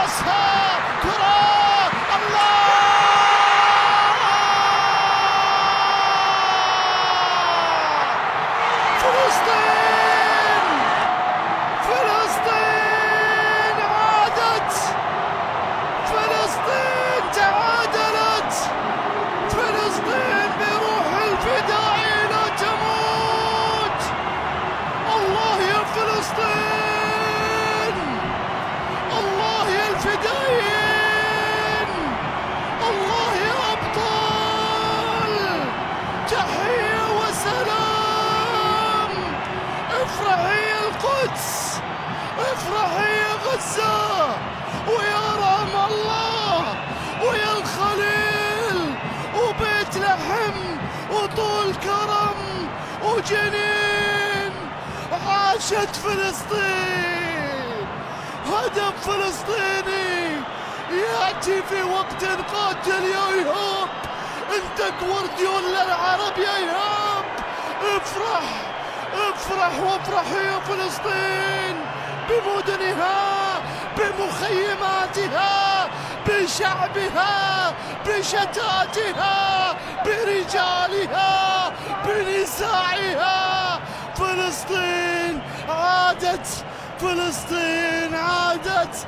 يلمسها كرة. الله فلسطين، فلسطين عادت، فلسطين تعادلت، فلسطين بروح الفداء لا تموت. الله يا فلسطين، الله يا الفدائيين، الله يا أبطال، تحية وسلام. افرحي يا القدس، افرحي يا غزة، ويا رام الله، ويا الخليل، وبيت لحم، وطول كرم، وجنين. عاشت فلسطين. هدف فلسطيني يأتي في وقت قاتل يا إيهاب. انت جوارديولا العرب يا إيهاب. افرح، افرح وافرحي يا فلسطين بمدنها، بمخيماتها، بشعبها، بشتاتها، برجالها، بنسائها. فلسطين عادت، فلسطين عادت.